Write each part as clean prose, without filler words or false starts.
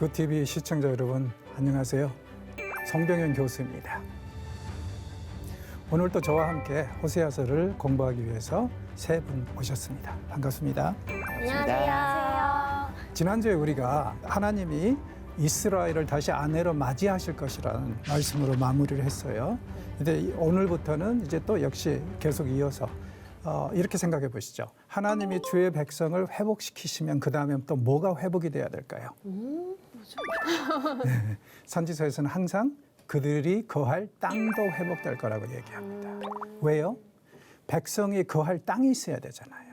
굿TV 시청자 여러분 안녕하세요. 성병현 교수입니다. 오늘 또 저와 함께 호세아서를 공부하기 위해서 세 분 오셨습니다. 반갑습니다. 안녕하세요. 지난주에 우리가 하나님이 이스라엘을 다시 아내로 맞이하실 것이라는 말씀으로 마무리를 했어요. 근데 오늘부터는 이제 또 역시 계속 이어서 이렇게 생각해 보시죠. 하나님이 주의 백성을 회복시키시면 그 다음에 또 뭐가 회복이 돼야 될까요? 네, 선지서에서는 항상 그들이 거할 땅도 회복될 거라고 얘기합니다. 왜요? 백성이 거할 땅이 있어야 되잖아요.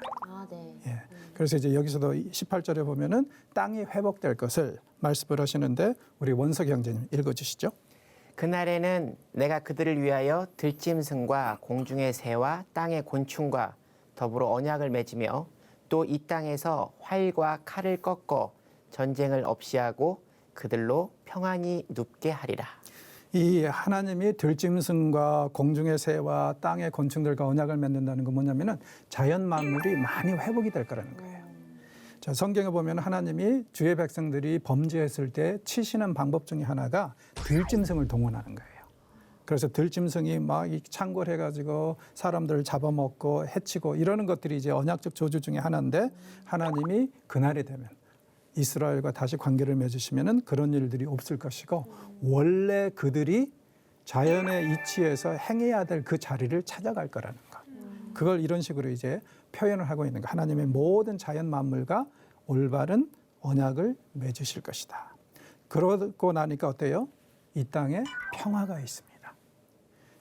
네. 예. 그래서 이제 여기서도 18절에 보면은 땅이 회복될 것을 말씀을 하시는데 우리 원석 형제님 읽어주시죠. 그날에는 내가 그들을 위하여 들짐승과 공중의 새와 땅의 곤충과 더불어 언약을 맺으며 또 이 땅에서 활과 칼을 꺾어 전쟁을 없이 하고 그들로 평안히 눕게 하리라. 이 하나님이 들짐승과 공중의 새와 땅의 곤충들과 언약을 맺는다는 건 뭐냐면은 자연 만물이 많이 회복이 될 거라는 거예요. 자, 성경에 보면 하나님이 주의 백성들이 범죄했을 때 치시는 방법 중에 하나가 들짐승을 동원하는 거예요. 그래서 들짐승이 막 창궐해가지고 사람들을 잡아먹고 해치고 이러는 것들이 이제 언약적 저주 중에 하나인데 하나님이 그날이 되면 이스라엘과 다시 관계를 맺으시면은 그런 일들이 없을 것이고 원래 그들이 자연의 이치에서 행해야 될 그 자리를 찾아갈 거라는 것. 그걸 이런 식으로 이제 표현을 하고 있는 거. 하나님의 모든 자연 만물과 올바른 언약을 맺으실 것이다. 그러고 나니까 어때요? 이 땅에 평화가 있습니다.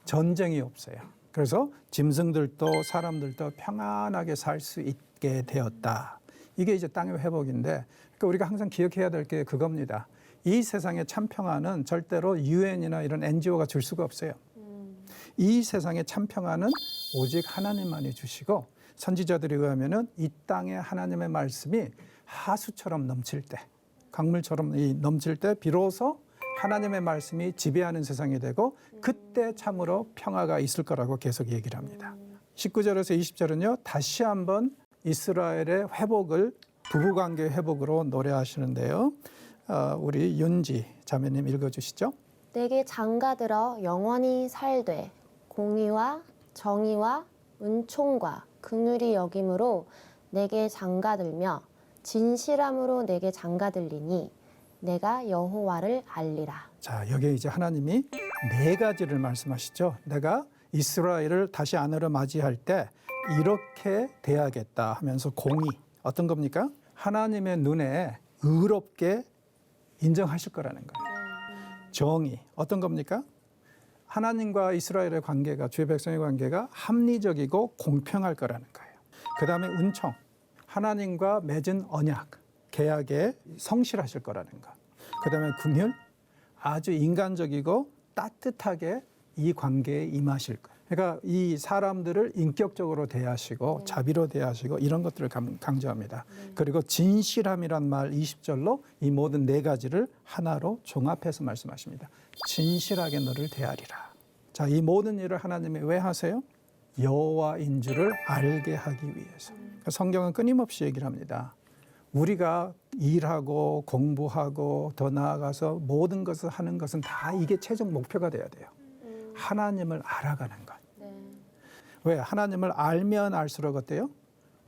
전쟁이 없어요. 그래서 짐승들도 사람들도 평안하게 살 수 있게 되었다. 이게 이제 땅의 회복인데 그러니까 우리가 항상 기억해야 될 게 그겁니다. 이 세상의 참 평화는 절대로 유엔이나 이런 NGO가 줄 수가 없어요. 이 세상의 참 평화는 오직 하나님만이 주시고 선지자들에 의하면은 이 땅에 하나님의 말씀이 하수처럼 넘칠 때, 강물처럼 넘칠 때 비로소 하나님의 말씀이 지배하는 세상이 되고 그때 참으로 평화가 있을 거라고 계속 얘기를 합니다. 19절에서 20절은요. 다시 한번 이스라엘의 회복을 부부관계 회복으로 노래하시는데요. 우리 윤지 자매님 읽어주시죠. 내게 장가들어 영원히 살되 공의와 정의와 은총과 긍휼이 여김으로 내게 장가들며 진실함으로 내게 장가들리니 내가 여호와를 알리라. 자, 여기에 이제 하나님이 네 가지를 말씀하시죠. 내가 이스라엘을 다시 아내로 맞이할 때 이렇게 돼야겠다 하면서 공의 어떤 겁니까? 하나님의 눈에 의롭게 인정하실 거라는 거예요. 정의 어떤 겁니까? 하나님과 이스라엘의 관계가 주의 백성의 관계가 합리적이고 공평할 거라는 거예요. 그 다음에 은총 하나님과 맺은 언약 계약에 성실하실 거라는 것. 그 다음에 긍휼 아주 인간적이고 따뜻하게 이 관계에 임하실 거예요. 그러니까 이 사람들을 인격적으로 대하시고 자비로 대하시고 이런 것들을 강조합니다. 그리고 진실함이란 말 20절로 이 모든 네 가지를 하나로 종합해서 말씀하십니다. 진실하게 너를 대하리라. 자, 이 모든 일을 하나님이 왜 하세요? 여호와인 줄을 알게 하기 위해서. 그러니까 성경은 끊임없이 얘기를 합니다. 우리가 일하고 공부하고 더 나아가서 모든 것을 하는 것은 다 이게 최종 목표가 돼야 돼요. 하나님을 알아가는 것. 왜? 하나님을 알면 알수록 어때요?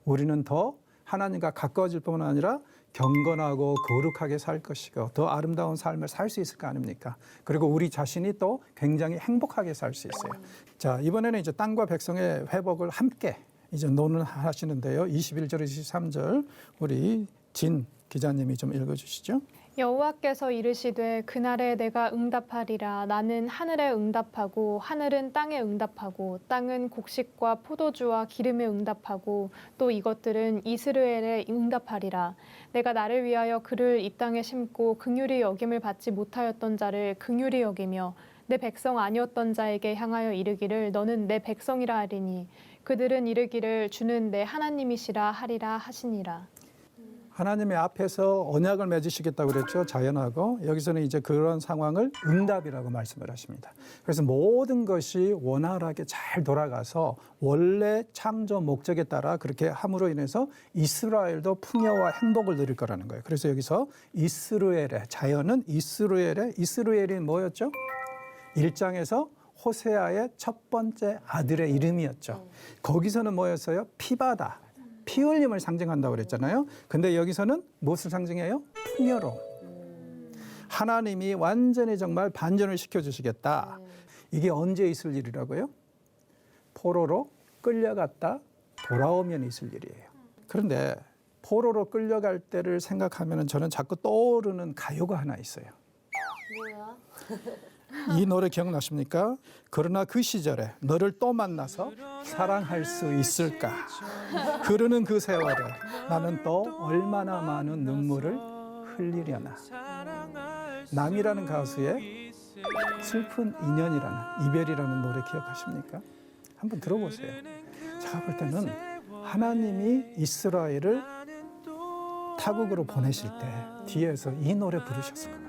우리는 더 하나님과 가까워질 뿐만 아니라 경건하고 거룩하게 살 것이고 더 아름다운 삶을 살 수 있을 거 아닙니까? 그리고 우리 자신이 또 굉장히 행복하게 살 수 있어요. 자, 이번에는 이제 땅과 백성의 회복을 함께 이제 논하시는데요. 21절, 23절 우리 진 기자님이 좀 읽어주시죠. 여호와께서 이르시되 그날에 내가 응답하리라. 나는 하늘에 응답하고 하늘은 땅에 응답하고 땅은 곡식과 포도주와 기름에 응답하고 또 이것들은 이스라엘에 응답하리라. 내가 나를 위하여 그를 이 땅에 심고 긍휼히 여김을 받지 못하였던 자를 긍휼히 여기며 내 백성 아니었던 자에게 향하여 이르기를 너는 내 백성이라 하리니 그들은 이르기를 주는 내 하나님이시라 하리라 하시니라. 하나님의 앞에서 언약을 맺으시겠다고 그랬죠. 자연하고. 여기서는 이제 그런 상황을 응답이라고 말씀을 하십니다. 그래서 모든 것이 원활하게 잘 돌아가서 원래 창조 목적에 따라 그렇게 함으로 인해서 이스라엘도 풍요와 행복을 누릴 거라는 거예요. 그래서 여기서 이스루엘의 자연은 이스루엘이 뭐였죠? 1장에서 호세아의 첫 번째 아들의 이름이었죠. 거기서는 뭐였어요? 피바다. 피 흘림을 상징한다고 그랬잖아요. 근데 여기서는 무엇을 상징해요? 풍요로움. 하나님이 완전히 정말 반전을 시켜주시겠다. 이게 언제 있을 일이라고요? 포로로 끌려갔다 돌아오면 있을 일이에요. 그런데 포로로 끌려갈 때를 생각하면 저는 자꾸 떠오르는 가요가 하나 있어요. 뭐야? 이 노래 기억나십니까? 그러나 그 시절에 너를 또 만나서 사랑할 수 있을까? 그러는 그 세월에 나는 또 얼마나 많은 눈물을 흘리려나. 남이라는 가수의 슬픈 인연이라는 이별이라는 노래 기억하십니까? 한번 들어보세요. 제가 볼 때는 하나님이 이스라엘을 타국으로 보내실 때 뒤에서 이 노래 부르셨을 것 같아요.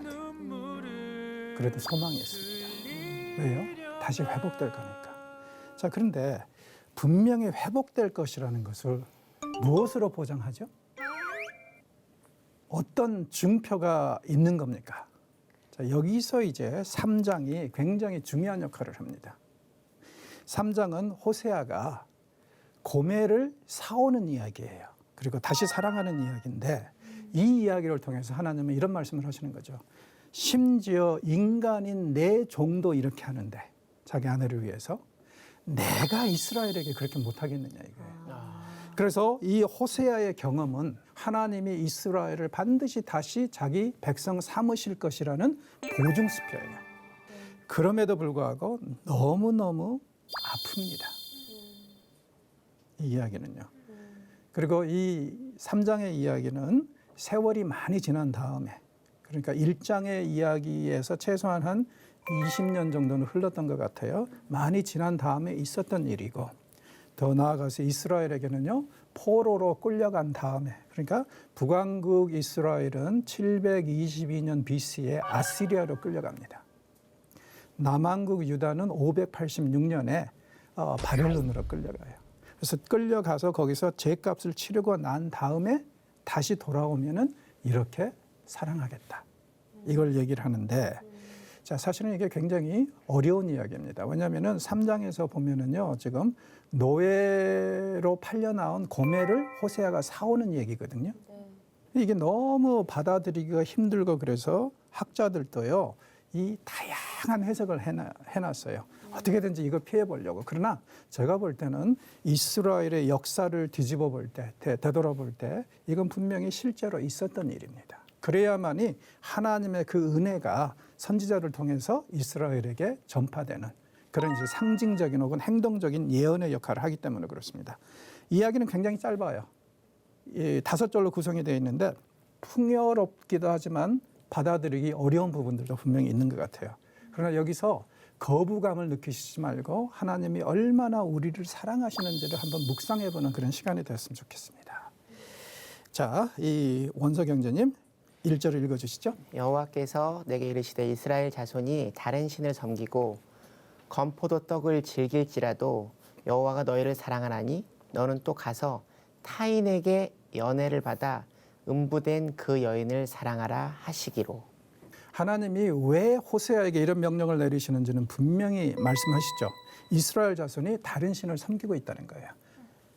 그래도 소망이 있습니다. 왜요? 다시 회복될 거니까. 자, 그런데 분명히 회복될 것이라는 것을 무엇으로 보장하죠? 어떤 증표가 있는 겁니까? 자, 여기서 이제 3장이 굉장히 중요한 역할을 합니다. 3장은 호세아가 고멜을 사오는 이야기예요. 그리고 다시 사랑하는 이야기인데 이 이야기를 통해서 하나님은 이런 말씀을 하시는 거죠. 심지어 인간인 내 종도 이렇게 하는데 자기 아내를 위해서 내가 이스라엘에게 그렇게 못하겠느냐 이거예요. 그래서 이 호세아의 경험은 하나님이 이스라엘을 반드시 다시 자기 백성 삼으실 것이라는 보증수표예요. 그럼에도 불구하고 너무너무 아픕니다. 이 이야기는요. 그리고 이 3장의 이야기는 세월이 많이 지난 다음에 그러니까 1장의 이야기에서 최소한 한 20년 정도는 흘렀던 것 같아요. 많이 지난 다음에 있었던 일이고 더 나아가서 이스라엘에게는요. 포로로 끌려간 다음에 그러니까 북왕국 이스라엘은 722년 BC에 아시리아로 끌려갑니다. 남왕국 유다는 586년에 바벨론으로 끌려가요. 그래서 끌려가서 거기서 죄값을 치르고 난 다음에 다시 돌아오면은 이렇게 사랑하겠다. 이걸 얘기를 하는데 자, 사실은 이게 굉장히 어려운 이야기입니다. 왜냐하면은 3장에서 보면은요, 지금 노예로 팔려 나온 고멜을 호세아가 사오는 얘기거든요. 이게 너무 받아들이기가 힘들고 그래서 학자들도요, 이 다양한 해석을 해놨어요. 어떻게든지 이걸 피해보려고. 그러나 제가 볼 때는 이스라엘의 역사를 뒤집어 볼 때, 되돌아볼 때 이건 분명히 실제로 있었던 일입니다. 그래야만이 하나님의 그 은혜가 선지자를 통해서 이스라엘에게 전파되는 그런 이제 상징적인 혹은 행동적인 예언의 역할을 하기 때문에 그렇습니다. 이야기는 굉장히 짧아요. 5절로 구성이 되어 있는데 풍요롭기도 하지만 받아들이기 어려운 부분들도 분명히 있는 것 같아요. 그러나 여기서 거부감을 느끼시지 말고 하나님이 얼마나 우리를 사랑하시는지를 한번 묵상해보는 그런 시간이 되었으면 좋겠습니다. 자, 이 원서경제님 1절을 읽어주시죠. 여호와께서 내게 이르시되 이스라엘 자손이 다른 신을 섬기고 건포도 떡을 즐길지라도 여호와가 너희를 사랑하나니 너는 또 가서 타인에게 연애를 받아 음부된 그 여인을 사랑하라 하시기로. 하나님이 왜 호세아에게 이런 명령을 내리시는지는 분명히 말씀하시죠. 이스라엘 자손이 다른 신을 섬기고 있다는 거예요.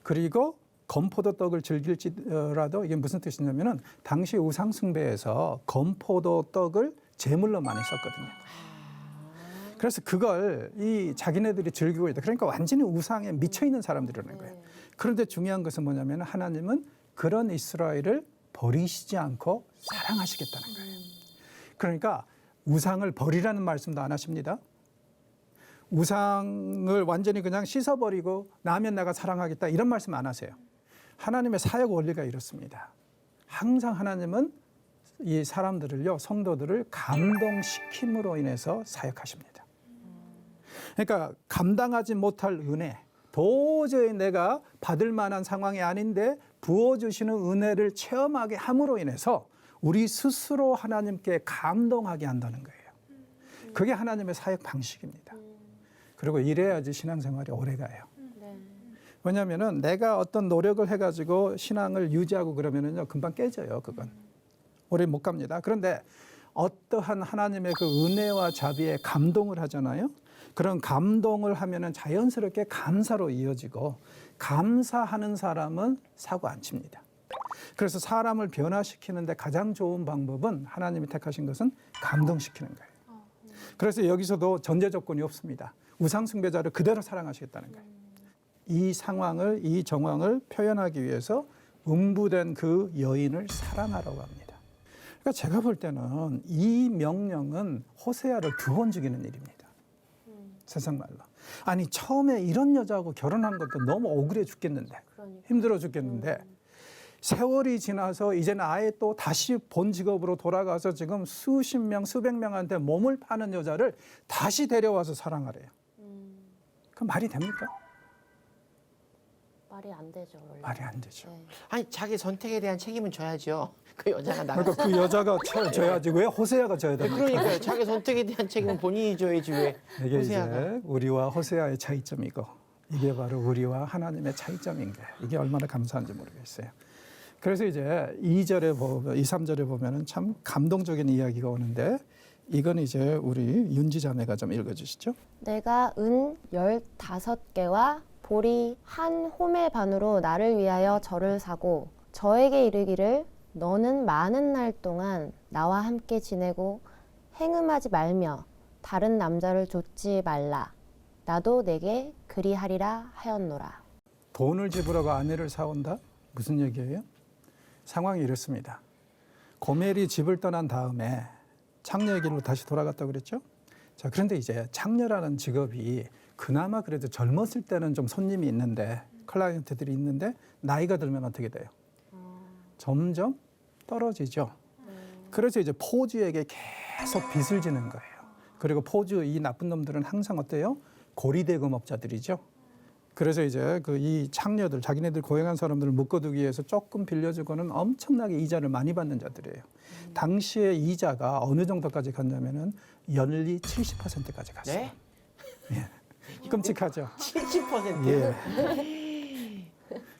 그리고 건포도 떡을 즐길지라도 이게 무슨 뜻이냐면은 당시 우상 숭배에서 건포도 떡을 제물로 많이 썼거든요. 그래서 그걸 이 자기네들이 즐기고 있다. 그러니까 완전히 우상에 미쳐 있는 사람들이라는 거예요. 그런데 중요한 것은 뭐냐면 하나님은 그런 이스라엘을 버리시지 않고 사랑하시겠다는 거예요. 그러니까 우상을 버리라는 말씀도 안 하십니다. 우상을 완전히 그냥 씻어버리고 나면 내가 사랑하겠다 이런 말씀 안 하세요. 하나님의 사역 원리가 이렇습니다. 항상 하나님은 이 사람들을요, 성도들을 감동시킴으로 인해서 사역하십니다. 그러니까 감당하지 못할 은혜, 도저히 내가 받을 만한 상황이 아닌데 부어주시는 은혜를 체험하게 함으로 인해서 우리 스스로 하나님께 감동하게 한다는 거예요. 그게 하나님의 사역 방식입니다. 그리고 이래야지 신앙생활이 오래가요. 네. 왜냐하면 내가 어떤 노력을 해가지고 신앙을 유지하고 그러면은요 금방 깨져요. 그건 오래 못 갑니다. 그런데 어떠한 하나님의 그 은혜와 자비에 감동을 하잖아요. 그런 감동을 하면은 자연스럽게 감사로 이어지고 감사하는 사람은 사고 안 칩니다. 그래서 사람을 변화시키는데 가장 좋은 방법은 하나님이 택하신 것은 감동시키는 거예요. 그래서 여기서도 전제 조건이 없습니다. 우상 숭배자를 그대로 사랑하시겠다는 거예요. 이 상황을, 이 정황을 표현하기 위해서 음부된 그 여인을 사랑하라고 합니다. 그러니까 제가 볼 때는 이 명령은 호세아를 2번 죽이는 일입니다. 세상 말로. 아니 처음에 이런 여자하고 결혼한 것도 너무 억울해 죽겠는데, 힘들어 죽겠는데 세월이 지나서 이제는 아예 또 다시 본 직업으로 돌아가서 지금 수십 명, 수백 명한테 몸을 파는 여자를 다시 데려와서 사랑하래요. 그럼 말이 됩니까? 말이 안 되죠, 원래. 말이 안 되죠. 네. 아니 자기 선택에 대한 책임은 져야죠. 그 여자가 나. 그러니까 그 여자가 져야지 왜 호세아가 져야 됩니까? 그러니까요. 자기 선택에 대한 책임은 본인이 져야지 왜 이게 호세아가. 이제 우리와 호세아의 차이점이고 이게 바로 우리와 하나님의 차이점인 거예요. 이게 얼마나 감사한지 모르겠어요. 그래서 이제 2절에 보면, 2, 3절에 보면은 참 감동적인 이야기가 오는데 이건 이제 우리 윤지 자매가 좀 읽어주시죠. 내가 은 15개와 보리 한 호멜 반으로 나를 위하여 절을 사고 저에게 이르기를 너는 많은 날 동안 나와 함께 지내고 행음하지 말며 다른 남자를 좇지 말라. 나도 내게 그리하리라 하였노라. 돈을 지불하고 아내를 사온다? 무슨 얘기예요? 상황이 이렇습니다. 고멜이 집을 떠난 다음에 창녀의 길로 다시 돌아갔다고 그랬죠? 자, 그런데 이제 창녀라는 직업이 그나마 그래도 젊었을 때는 좀 손님이 있는데, 클라이언트들이 있는데 나이가 들면 어떻게 돼요? 점점 떨어지죠. 그래서 이제 포주에게 계속 빚을 지는 거예요. 그리고 포주 이 나쁜 놈들은 항상 어때요? 고리대금업자들이죠. 그래서 이제 그 이 창녀들, 자기네들 고용한 사람들을 묶어두기 위해서 조금 빌려주고는 엄청나게 이자를 많이 받는 자들이에요. 당시에 이자가 어느 정도까지 갔냐면은 연리 70%까지 갔어요. 네? 끔찍하죠. 70%. 예.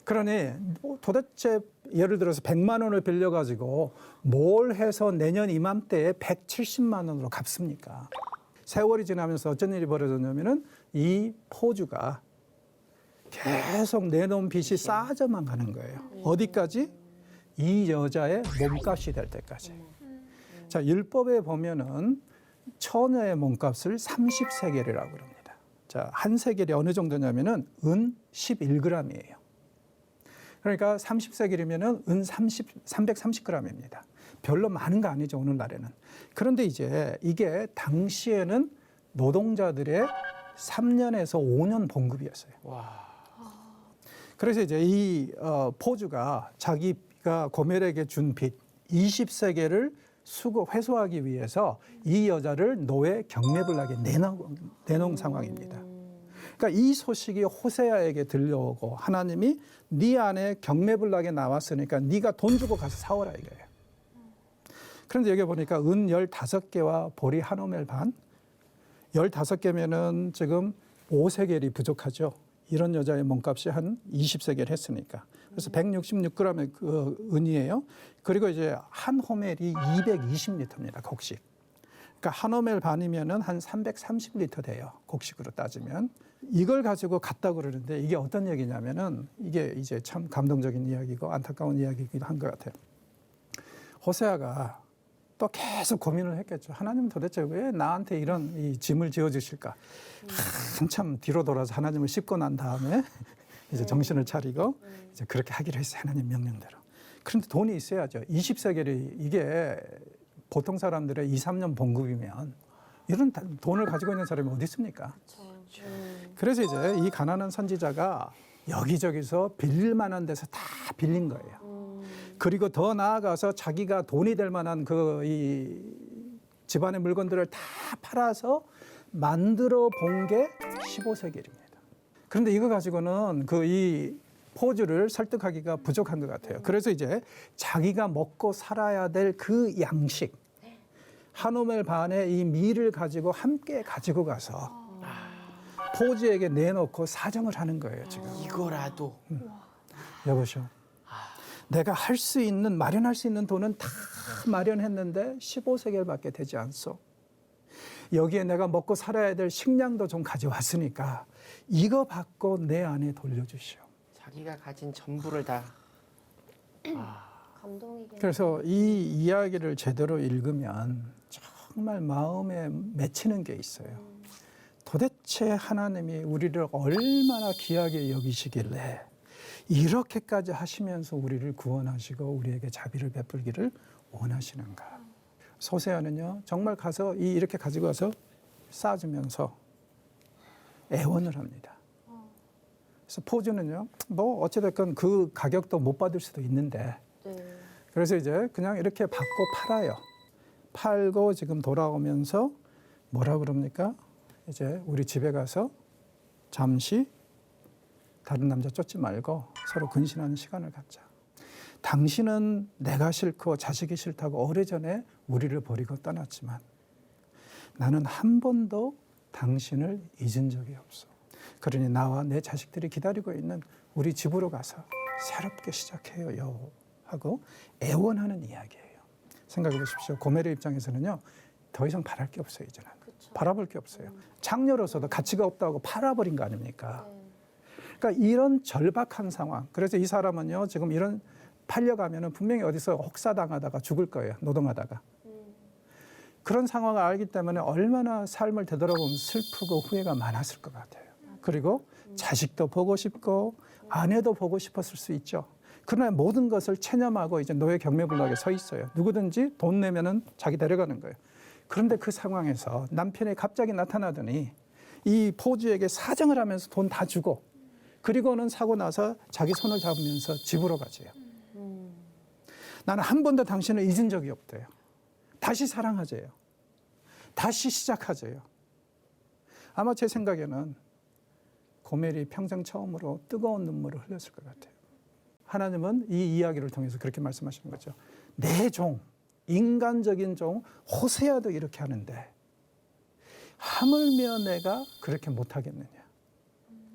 그러니 뭐 도대체 예를 들어서 100만 원을 빌려가지고 뭘 해서 내년 이맘때에 170만 원으로 갚습니까? 세월이 지나면서 어쩐 일이 벌어졌냐면은 이 포주가 계속 내놓은 빚이 쌓아져만 가는 거예요. 어디까지? 이 여자의 몸값이 될 때까지. 자, 율법에 보면은 처녀의 몸값을 30세겔이라고 그럽니다. 자, 한 세겔이 어느 정도냐면은 은 11g이에요. 그러니까 30세겔이면은 은 330g입니다. 별로 많은 거 아니죠, 오늘날에는. 그런데 이제 이게 당시에는 노동자들의 3년에서 5년 봉급이었어요. 와. 그래서 이제 이 포주가 자기가 고멜에게 준 빚 20세겔을 회소하기 위해서 이 여자를 노예 경매불락에 내놓은 상황입니다. 그러니까 이 소식이 호세아에게 들려오고 하나님이 네 안에 경매불락에 나왔으니까 네가 돈 주고 가서 사오라 이거예요. 그런데 여기 보니까 은 15개와 보리 한 호멜 반, 15개면은 지금 5세겔이 부족하죠. 이런 여자의 몸값이 한 20세겔 했으니까. 그래서 166g의 그 은이에요. 그리고 이제 한 호멜이 220리터입니다. 곡식. 그러니까 한 호멜 반이면은 한 330리터 돼요. 곡식으로 따지면. 이걸 가지고 갔다고 그러는데 이게 어떤 얘기냐면은 이게 이제 참 감동적인 이야기고 안타까운 이야기이기도 한 것 같아요. 호세아가 또 계속 고민을 했겠죠. 하나님 도대체 왜 나한테 이런 이 짐을 지어주실까? 한참 뒤로 돌아서 하나님을 씹고 난 다음에 이제 정신을 차리고 이제 그렇게 하기로 했어요. 하나님 명령대로. 그런데 돈이 있어야죠. 20세겔이 이게 보통 사람들의 2, 3년 봉급이면 이런 돈을 가지고 있는 사람이 어디 있습니까? 그래서 이제 이 가난한 선지자가 여기저기서 빌릴 만한 데서 다 빌린 거예요. 그리고 더 나아가서 자기가 돈이 될 만한 이 집안의 물건들을 다 팔아서 만들어 본 게 15세겔입니다. 그런데 이거 가지고는 이 포주를 설득하기가 부족한 것 같아요. 그래서 이제 자기가 먹고 살아야 될 그 양식, 한 오멜 반의 이 밀을 가지고 함께 가지고 가서 포주에게 내놓고 사정을 하는 거예요, 지금. 이거라도 여보시오. 내가 할 수 있는, 마련할 수 있는 돈은 다 마련했는데 15세겔밖에 되지 않소. 여기에 내가 먹고 살아야 될 식량도 좀 가져왔으니까 이거 받고 내 안에 돌려주시오. 자기가 가진 전부를 다 감동이긴. 그래서 이 이야기를 제대로 읽으면 정말 마음에 맺히는 게 있어요. 도대체 하나님이 우리를 얼마나 귀하게 여기시길래 이렇게까지 하시면서 우리를 구원하시고 우리에게 자비를 베풀기를 원하시는가. 호세아는요, 정말 가서 이렇게 가지고 와서 쌓아주면서 애원을 합니다. 그래서 포주는요, 뭐 어찌됐건 그 가격도 못 받을 수도 있는데, 네. 그래서 이제 그냥 이렇게 받고 팔아요. 팔고 지금 돌아오면서 뭐라 그럽니까? 이제 우리 집에 가서 잠시 다른 남자 쫓지 말고 서로 근신하는 시간을 갖자. 당신은 내가 싫고 자식이 싫다고 오래전에 우리를 버리고 떠났지만 나는 한 번도 당신을 잊은 적이 없어. 그러니 나와 내 자식들이 기다리고 있는 우리 집으로 가서 새롭게 시작해요 하고 애원하는 이야기예요. 생각해 보십시오. 고멜의 입장에서는요, 더 이상 바랄 게 없어요. 이제는 바라볼 게 없어요. 장녀로서도 가치가 없다고 팔아버린 거 아닙니까? 그러니까 이런 절박한 상황. 그래서 이 사람은요, 지금 이런 팔려가면은 분명히 어디서 혹사당하다가 죽을 거예요. 노동하다가. 그런 상황을 알기 때문에 얼마나 삶을 되돌아보면 슬프고 후회가 많았을 것 같아요. 그리고 자식도 보고 싶고 아내도 보고 싶었을 수 있죠. 그러나 모든 것을 체념하고 이제 노예 경매불락에 서 있어요. 누구든지 돈 내면은 자기 데려가는 거예요. 그런데 그 상황에서 남편이 갑자기 나타나더니 이 포주에게 사정을 하면서 돈 다 주고, 그리고는 사고 나서 자기 손을 잡으면서 집으로 가지요. 나는 한 번도 당신을 잊은 적이 없대요. 다시 사랑하재요. 다시 시작하재요. 아마 제 생각에는 고멜이 평생 처음으로 뜨거운 눈물을 흘렸을 것 같아요. 하나님은 이 이야기를 통해서 그렇게 말씀하시는 거죠. 내 종, 인간적인 종 호세아도 이렇게 하는데 하물며 내가 그렇게 못하겠느냐.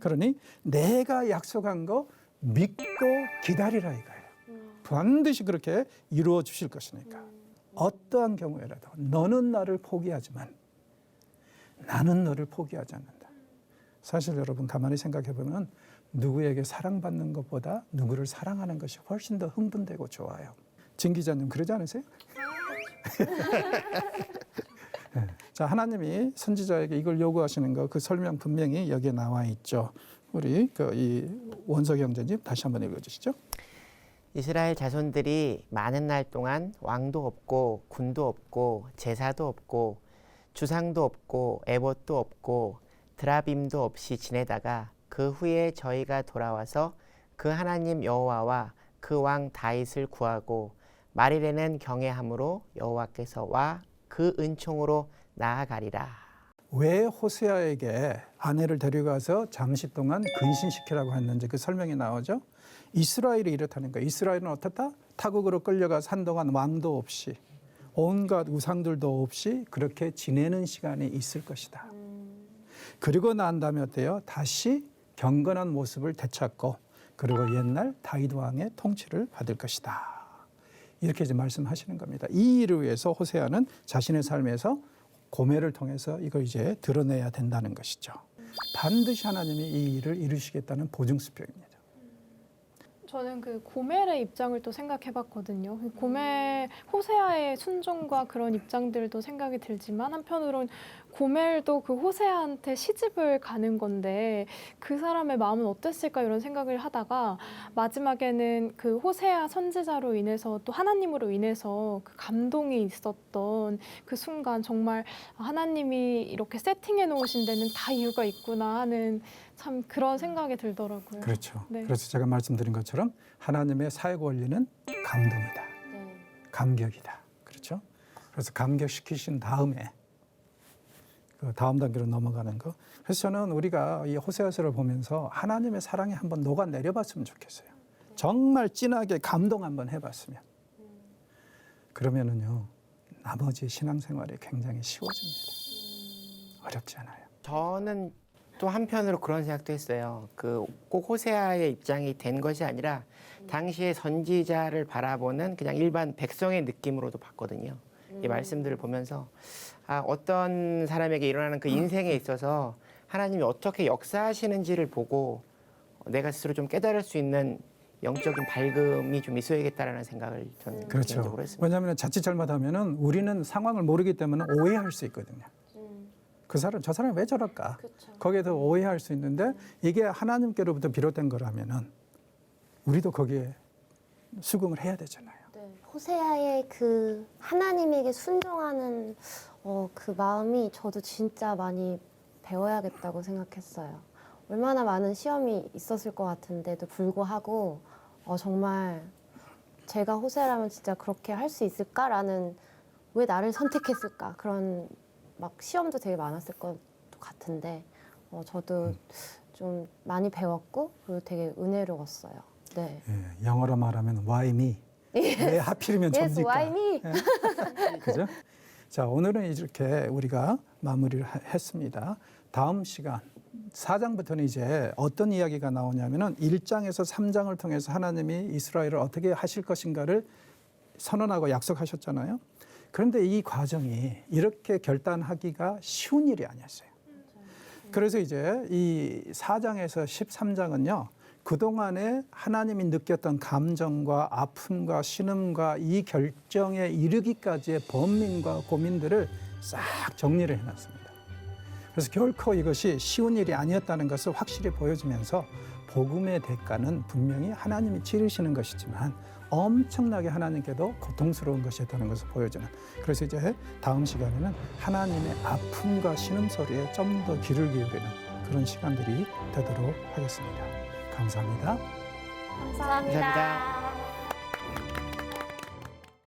그러니 내가 약속한 거 믿고 기다리라 이거예요. 반드시 그렇게 이루어 주실 것이니까. 어떠한 경우에라도 너는 나를 포기하지만 나는 너를 포기하지 않는다. 사실 여러분 가만히 생각해 보면 누구에게 사랑받는 것보다 누구를 사랑하는 것이 훨씬 더 흥분되고 좋아요. 진 기자님 그러지 않으세요? 네. 자, 하나님이 선지자에게 이걸 요구하시는 거 그 설명 분명히 여기에 나와 있죠. 우리 이 원석이 형제님 다시 한번 읽어주시죠. 이스라엘 자손들이 많은 날 동안 왕도 없고 군도 없고 제사도 없고 주상도 없고 에봇도 없고 드라빔도 없이 지내다가 그 후에 저희가 돌아와서 그 하나님 여호와와 그 왕 다윗을 구하고 말일에는 경외함으로 여호와께서 와 그 은총으로 나아가리라. 왜 호세아에게 아내를 데려가서 잠시 동안 근신시키라고 했는지 그 설명이 나오죠. 이스라엘이 이렇다는 거예요. 이스라엘은 어떻다? 타국으로 끌려가서 한동안 왕도 없이 온갖 우상들도 없이 그렇게 지내는 시간이 있을 것이다. 그리고 난 다음에 어때요? 다시 경건한 모습을 되찾고 그리고 옛날 다윗 왕의 통치를 받을 것이다. 이렇게 이제 말씀하시는 겁니다. 이 일을 위해서 호세아는 자신의 삶에서 고멜을 통해서 이걸 이제 드러내야 된다는 것이죠. 반드시 하나님이 이 일을 이루시겠다는 보증수표입니다. 저는 그 고멜의 입장을 또 생각해봤거든요. 고멜 호세아의 순종과 그런 입장들도 생각이 들지만 한편으로는 고멜도 그 호세아한테 시집을 가는 건데 그 사람의 마음은 어땠을까 이런 생각을 하다가 마지막에는 그 호세아 선지자로 인해서 또 하나님으로 인해서 그 감동이 있었던 그 순간 정말 하나님이 이렇게 세팅해 놓으신 데는 다 이유가 있구나 하는 참 그런 생각이 들더라고요. 그렇죠. 네. 그래서 제가 말씀드린 것처럼 하나님의 사역 원리는 감동이다. 감격이다. 그렇죠? 그래서 감격시키신 다음에 그 다음 단계로 넘어가는 거. 그래서 저는 우리가 이 호세아서를 보면서 하나님의 사랑이 한번 녹아 내려봤으면 좋겠어요. 정말 진하게 감동 한번 해봤으면. 그러면은요 나머지 신앙생활이 굉장히 쉬워집니다. 어렵지 않아요. 저는 또 한편으로 그런 생각도 했어요. 그 꼭 호세아의 입장이 된 것이 아니라 당시의 선지자를 바라보는 그냥 일반 백성의 느낌으로도 봤거든요. 이 말씀들을 보면서 어떤 사람에게 일어나는 그 인생에 있어서 하나님이 어떻게 역사하시는지를 보고 내가 스스로 좀 깨달을 수 있는 영적인 밝음이 좀 있어야겠다라는 생각을 저는 그렇죠. 개인적으로 했습니다. 왜냐하면 자칫 잘못하면은 우리는 상황을 모르기 때문에 오해할 수 있거든요. 그 사람 저 사람이 왜 저럴까? 거기에 더 오해할 수 있는데 이게 하나님께로부터 비롯된 거라면은 우리도 거기에 수긍을 해야 되잖아요. 호세아의 그 하나님에게 순종하는 그 마음이 저도 진짜 많이 배워야겠다고 생각했어요. 얼마나 많은 시험이 있었을 것 같은데도 불구하고 정말 제가 호세아라면 진짜 그렇게 할 수 있을까라는, 왜 나를 선택했을까, 그런 막 시험도 되게 많았을 것 같은데 저도 좀 많이 배웠고 그리고 되게 은혜로웠어요. 네. 예, 영어로 말하면 why me? 왜 하필이면 Yes, 접니까? why me? 그죠? 자, 오늘은 이렇게 우리가 마무리를 했습니다. 다음 시간 4장부터는 이제 어떤 이야기가 나오냐면은 1장에서 3장을 통해서 하나님이 이스라엘을 어떻게 하실 것인가를 선언하고 약속하셨잖아요. 그런데 이 과정이 이렇게 결단하기가 쉬운 일이 아니었어요. 그래서 이제 이 4장에서 13장은요. 그동안에 하나님이 느꼈던 감정과 아픔과 신음과 이 결정에 이르기까지의 번민과 고민들을 싹 정리를 해놨습니다. 그래서 결코 이것이 쉬운 일이 아니었다는 것을 확실히 보여주면서 복음의 대가는 분명히 하나님이 치르시는 것이지만 엄청나게 하나님께도 고통스러운 것이었다는 것을 보여주는, 그래서 이제 다음 시간에는 하나님의 아픔과 신음소리에 좀 더 귀를 기울이는 그런 시간들이 되도록 하겠습니다. 감사합니다. 감사합니다. 감사합니다.